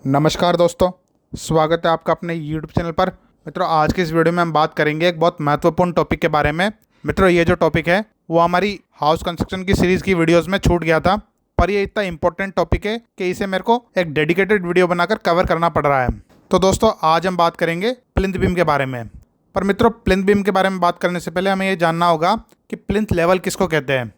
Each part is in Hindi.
नमस्कार दोस्तों, स्वागत है आपका अपने YouTube चैनल पर। मित्रों, आज की इस वीडियो में हम बात करेंगे एक बहुत महत्वपूर्ण टॉपिक के बारे में। मित्रों, ये जो टॉपिक है वो हमारी हाउस कंस्ट्रक्शन की सीरीज़ की वीडियोस में छूट गया था, पर ये इतना इंपॉर्टेंट टॉपिक है कि इसे मेरे को एक डेडिकेटेड वीडियो बनाकर कवर करना पड़ रहा है। तो दोस्तों, आज हम बात करेंगे प्लिंथ बीम के बारे में। पर मित्रों, प्लिंथ बीम के बारे में बात करने से पहले हमें ये जानना होगा कि प्लिंथ लेवल किसको कहते हैं।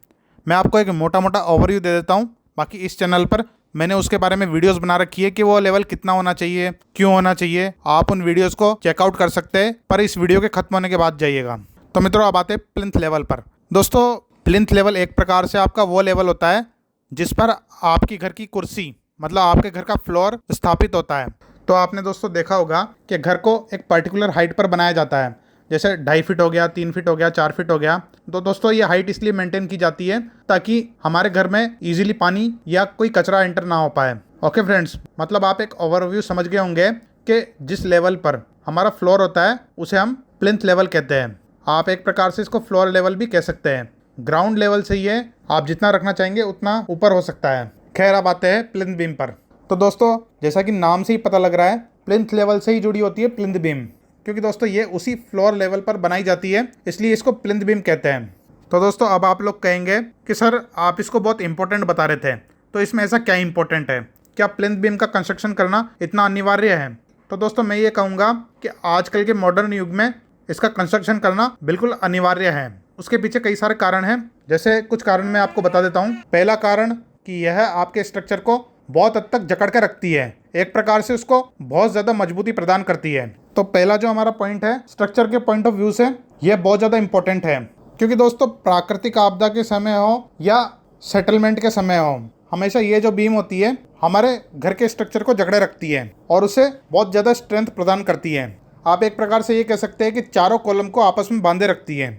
मैं आपको एक मोटा मोटा ओवरव्यू दे देता हूँ। बाकी इस चैनल पर मैंने उसके बारे में वीडियोस बना रखी है कि वो लेवल कितना होना चाहिए, क्यों होना चाहिए। आप उन वीडियोस को चेकआउट कर सकते हैं, पर इस वीडियो के खत्म होने के बाद जाइएगा। तो मित्रों, अब आते हैं प्लिंथ लेवल पर। दोस्तों, प्लिंथ लेवल एक प्रकार से आपका वो लेवल होता है जिस पर आपकी घर की कुर्सी, मतलब आपके घर का फ्लोर स्थापित होता है। तो आपने दोस्तों देखा होगा कि घर को एक पर्टिकुलर हाइट पर बनाया जाता है, जैसे 2.5 फीट हो गया, 3 फीट हो गया, 4 फीट हो गया। तो दोस्तों, ये हाइट इसलिए मेंटेन की जाती है ताकि हमारे घर में इजीली पानी या कोई कचरा एंटर ना हो पाए। ओके फ्रेंड्स, मतलब आप एक ओवरव्यू समझ गए होंगे कि जिस लेवल पर हमारा फ्लोर होता है उसे हम प्लिंथ लेवल कहते हैं। आप एक प्रकार से इसको फ्लोर लेवल भी कह सकते हैं। ग्राउंड लेवल से ये आप जितना रखना चाहेंगे उतना ऊपर हो सकता है। खैर, अब आते हैं प्लिंथ बीम पर। तो दोस्तों, जैसा कि नाम से ही पता लग रहा है, प्लिंथ लेवल से ही जुड़ी होती है प्लिंथ बीम, क्योंकि दोस्तों ये उसी फ्लोर लेवल पर बनाई जाती है, इसलिए इसको प्लिंथ बीम कहते हैं। तो दोस्तों, अब आप लोग कहेंगे कि सर आप इसको बहुत इंपॉर्टेंट बता रहे थे, तो इसमें ऐसा क्या इंपॉर्टेंट है, क्या प्लिंथ बीम का कंस्ट्रक्शन करना इतना अनिवार्य है? तो दोस्तों, मैं ये कहूँगा कि आजकल के मॉडर्न युग में इसका कंस्ट्रक्शन करना बिल्कुल अनिवार्य है। उसके पीछे कई सारे कारण हैं, जैसे कुछ कारण मैं आपको बता देता हूँ। पहला कारण कि यह आपके स्ट्रक्चर को बहुत हद तक जकड़ के रखती है, एक प्रकार से उसको बहुत ज़्यादा मजबूती प्रदान करती है। तो पहला जो हमारा पॉइंट है स्ट्रक्चर के पॉइंट ऑफ व्यू से, यह बहुत ज़्यादा इंपॉर्टेंट है, क्योंकि दोस्तों प्राकृतिक आपदा के समय हो या सेटलमेंट के समय हो, हमेशा ये जो बीम होती है हमारे घर के स्ट्रक्चर को जकड़े रखती है और उसे बहुत ज़्यादा स्ट्रेंथ प्रदान करती है। आप एक प्रकार से ये कह सकते हैं कि चारों कॉलम को आपस में बांधे रखती है।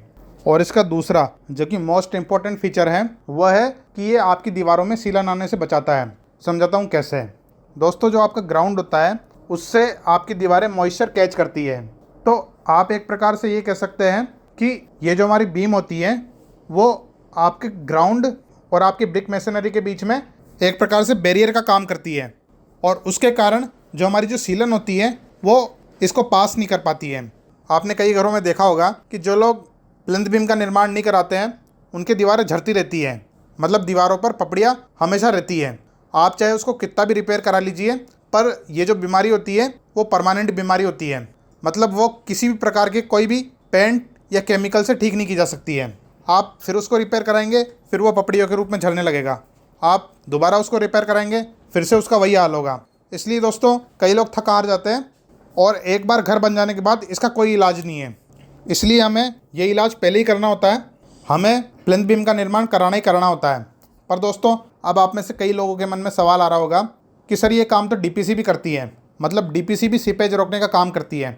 और इसका दूसरा जो कि मोस्ट इंपॉर्टेंट फीचर है वह है कि ये आपकी दीवारों में सीलन आने से बचाता है। समझाता हूँ कैसे। दोस्तों, जो आपका ग्राउंड होता है उससे आपकी दीवारें मॉइस्चर कैच करती है। तो आप एक प्रकार से ये कह सकते हैं कि ये जो हमारी बीम होती है वो आपके ग्राउंड और आपकी ब्रिक मैसनरी के बीच में एक प्रकार से बैरियर का काम करती है, और उसके कारण जो हमारी जो सीलन होती है वो इसको पास नहीं कर पाती है। आपने कई घरों में देखा होगा कि जो लोग प्लिंथ बीम का निर्माण नहीं कराते हैं उनकी दीवारें झरती रहती हैं, मतलब दीवारों पर पपड़ियाँ हमेशा रहती हैं। आप चाहे उसको कितना भी रिपेयर करा लीजिए, पर ये जो बीमारी होती है वो परमानेंट बीमारी होती है, मतलब वो किसी भी प्रकार के कोई भी पेंट या केमिकल से ठीक नहीं की जा सकती है। आप फिर उसको रिपेयर कराएंगे, फिर वो पपड़ियों के रूप में झड़ने लगेगा। आप दोबारा उसको रिपेयर कराएंगे, फिर से उसका वही हाल होगा। इसलिए दोस्तों, कई लोग थक हार जाते हैं और एक बार घर बन जाने के बाद इसका कोई इलाज नहीं है। इसलिए हमें ये इलाज पहले ही करना होता है, हमें प्लिंथ बीम का निर्माण कराना ही कराना होता है। पर दोस्तों, अब आप में से कई लोगों के मन में सवाल आ रहा होगा कि सर ये काम तो डीपीसी भी करती है, मतलब डीपीसी भी सीपेज रोकने का काम करती है।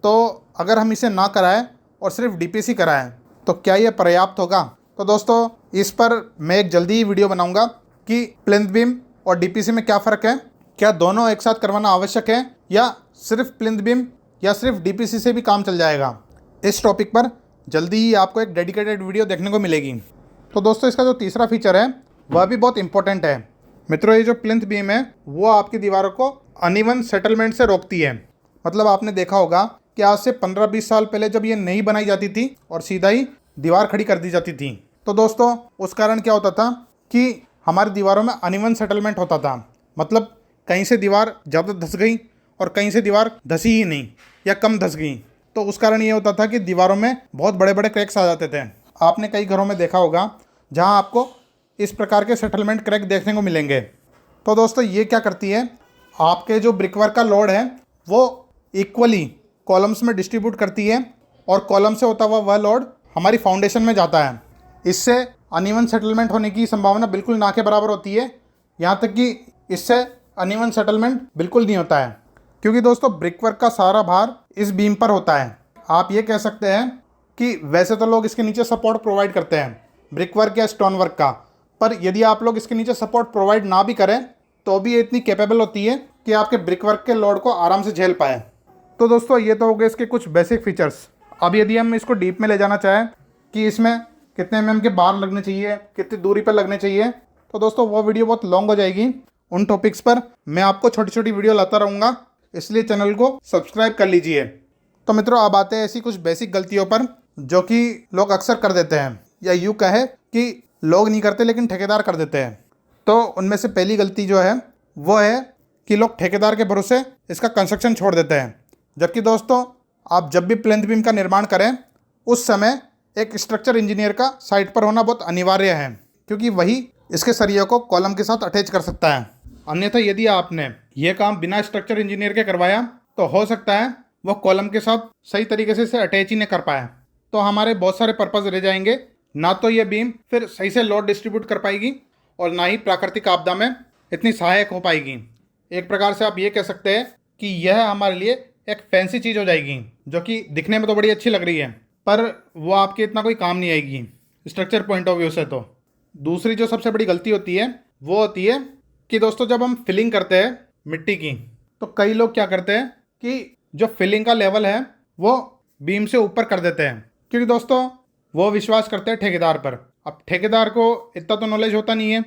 तो अगर हम इसे ना कराएं और सिर्फ डीपीसी कराएं तो क्या ये पर्याप्त होगा? तो दोस्तों, इस पर मैं एक जल्दी ही वीडियो बनाऊंगा कि प्लिंथ बीम और डीपीसी में क्या फ़र्क है, क्या दोनों एक साथ करवाना आवश्यक है या सिर्फ प्लिंथ बीम या सिर्फ डीपीसी से भी काम चल जाएगा। इस टॉपिक पर जल्दी ही आपको एक डेडिकेटेड वीडियो देखने को मिलेगी। तो दोस्तों, इसका जो तीसरा फीचर है वह भी बहुत इंपॉर्टेंट है। मित्रों, ये जो प्लिंथ बीम है वो आपकी दीवारों को अनइवन सेटलमेंट से रोकती है। मतलब आपने देखा होगा कि आज से 15-20 साल पहले जब ये नहीं बनाई जाती थी और सीधा ही दीवार खड़ी कर दी जाती थी, तो दोस्तों उस कारण क्या होता था कि हमारी दीवारों में अनइवन सेटलमेंट होता था। मतलब कहीं से दीवार ज़्यादा धंस गई और कहीं से दीवार धंसी ही नहीं या कम धंस गई। तो उस कारण ये होता था कि दीवारों में बहुत बड़े बड़े क्रैक्स आ जाते थे। आपने कई घरों में देखा होगा जहाँ आपको इस प्रकार के सेटलमेंट क्रैक देखने को मिलेंगे। तो दोस्तों, ये क्या करती है, आपके जो ब्रिकवर्क का लोड है वो इक्वली कॉलम्स में डिस्ट्रीब्यूट करती है और कॉलम से होता हुआ वह लोड हमारी फाउंडेशन में जाता है। इससे अनइवन सेटलमेंट होने की संभावना बिल्कुल ना के बराबर होती है, यहाँ तक कि इससे अनइवन सेटलमेंट बिल्कुल नहीं होता है, क्योंकि दोस्तों ब्रिकवर्क का सारा भार इस बीम पर होता है। आप ये कह सकते हैं कि वैसे तो लोग इसके नीचे सपोर्ट प्रोवाइड करते हैं ब्रिकवर्क या स्टोन वर्क का, पर यदि आप लोग इसके नीचे सपोर्ट प्रोवाइड ना भी करें तो भी ये इतनी कैपेबल होती है कि आपके ब्रिकवर्क के लोड को आराम से झेल पाए। तो दोस्तों, ये तो हो गए इसके कुछ बेसिक फीचर्स। अब यदि हम इसको डीप में ले जाना चाहें कि इसमें कितने mm के बार लगने चाहिए, कितनी दूरी पर लगने चाहिए, तो दोस्तों वो वीडियो बहुत लॉन्ग हो जाएगी उन टॉपिक्स पर मैं आपको छोटी छोटी वीडियो लाता रहूँगा, इसलिए चैनल को सब्सक्राइब कर लीजिए। तो मित्रों, अब आते हैं ऐसी कुछ बेसिक गलतियों पर जो कि लोग अक्सर कर देते हैं, या यूँ कहे कि लोग नहीं करते लेकिन ठेकेदार कर देते हैं। तो उनमें से पहली गलती जो है वो है कि लोग ठेकेदार के भरोसे इसका कंस्ट्रक्शन छोड़ देते हैं। जबकि दोस्तों, आप जब भी प्लिंथ बीम का निर्माण करें उस समय एक स्ट्रक्चर इंजीनियर का साइट पर होना बहुत अनिवार्य है, क्योंकि वही इसके सरिये को कॉलम के साथ अटैच कर सकता है। अन्यथा यदि आपने यह काम बिना स्ट्रक्चर इंजीनियर के करवाया तो हो सकता है वह कॉलम के साथ सही तरीके से इसे अटैच ही नहीं कर पाए, तो हमारे बहुत सारे पर्पज़ रह जाएंगे। ना तो ये बीम फिर सही से लोड डिस्ट्रीब्यूट कर पाएगी और ना ही प्राकृतिक आपदा में इतनी सहायक हो पाएगी। एक प्रकार से आप ये कह सकते हैं कि यह हमारे लिए एक फैंसी चीज़ हो जाएगी, जो कि दिखने में तो बड़ी अच्छी लग रही है पर वो आपके इतना कोई काम नहीं आएगी स्ट्रक्चर पॉइंट ऑफ व्यू से। तो दूसरी जो सबसे बड़ी गलती होती है वो होती है कि दोस्तों, जब हम फिलिंग करते हैं मिट्टी की तो कई लोग क्या करते हैं कि जो फिलिंग का लेवल है वो बीम से ऊपर कर देते हैं, क्योंकि दोस्तों वो विश्वास करते हैं ठेकेदार पर। अब ठेकेदार को इतना तो नॉलेज होता नहीं है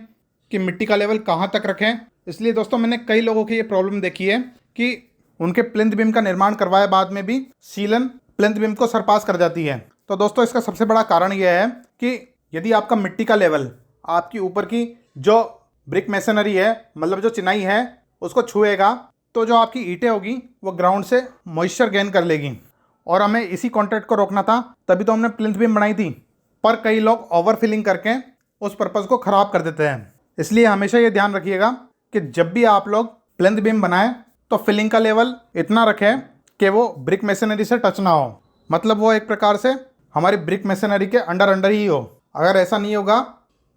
कि मिट्टी का लेवल कहाँ तक रखें। इसलिए दोस्तों, मैंने कई लोगों की ये प्रॉब्लम देखी है कि उनके प्लिंथ बीम का निर्माण करवाए बाद में भी सीलन प्लिंथ बीम को सरपास कर जाती है। तो दोस्तों, इसका सबसे बड़ा कारण यह है कि यदि आपका मिट्टी का लेवल आपकी ऊपर की जो ब्रिक मैसनरी है, मतलब जो चिनाई है, उसको छुएगा तो जो आपकी ईंटें होगी वो ग्राउंड से मॉइस्चर गेन कर लेगी। और हमें इसी कॉन्ट्रैक्ट को रोकना था, तभी तो हमने प्लिंथ बीम बनाई थी। पर कई लोग ओवर फिलिंग करके उस पर्पज़ को ख़राब कर देते हैं। इसलिए हमेशा ये ध्यान रखिएगा कि जब भी आप लोग प्लिंथ बीम बनाएं तो फिलिंग का लेवल इतना रखें कि वो ब्रिक मैसनरी से टच ना हो, मतलब वो एक प्रकार से हमारी ब्रिक मैसनरी के अंडर ही हो। अगर ऐसा नहीं होगा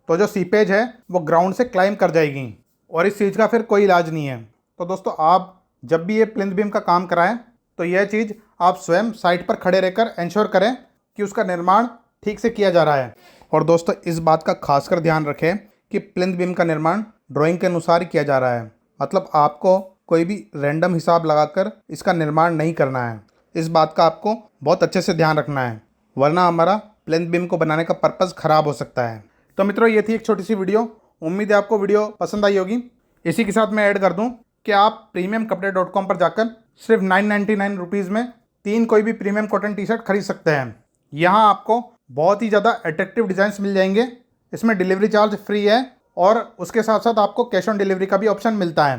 तो जो सीपेज है वो ग्राउंड से क्लाइम कर जाएगी और इस चीज़ का फिर कोई इलाज नहीं है। तो दोस्तों, आप जब भी ये प्लिंथ बीम का काम कराएं तो यह चीज़ आप स्वयं साइट पर खड़े रहकर इंश्योर करें कि उसका निर्माण ठीक से किया जा रहा है। और दोस्तों, इस बात का खासकर ध्यान रखें कि प्लिंथ बीम का निर्माण ड्राइंग के अनुसार ही किया जा रहा है, मतलब आपको कोई भी रैंडम हिसाब लगाकर इसका निर्माण नहीं करना है। इस बात का आपको बहुत अच्छे से ध्यान रखना है, वरना हमारा प्लिंथ बीम को बनाने का पर्पज़ ख़राब हो सकता है। तो मित्रों, ये थी एक छोटी सी वीडियो। उम्मीद है आपको वीडियो पसंद आई होगी। इसी के साथ मैं ऐड कर दूं कि आप premiumkapde.com पर जाकर सिर्फ 999 रुपीज़ में 3 कोई भी प्रीमियम कॉटन टी शर्ट खरीद सकते हैं। यहाँ आपको बहुत ही ज़्यादा अट्रैक्टिव डिज़ाइंस मिल जाएंगे। इसमें डिलीवरी चार्ज फ्री है और उसके साथ साथ आपको कैश ऑन डिलीवरी का भी ऑप्शन मिलता है।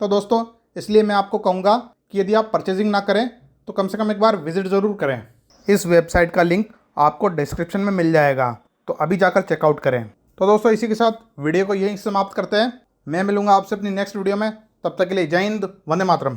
तो दोस्तों, इसलिए मैं आपको कहूँगा कि यदि आप परचेजिंग ना करें तो कम से कम एक बार विजिट ज़रूर करें। इस वेबसाइट का लिंक आपको डिस्क्रिप्शन में मिल जाएगा, तो अभी जाकर चेकआउट करें। तो दोस्तों, इसी के साथ वीडियो को यहीं समाप्त करते हैं। मैं मिलूंगा आपसे अपनी नेक्स्ट वीडियो में। तब तक के लिए जय हिंद, वंदे मातरम।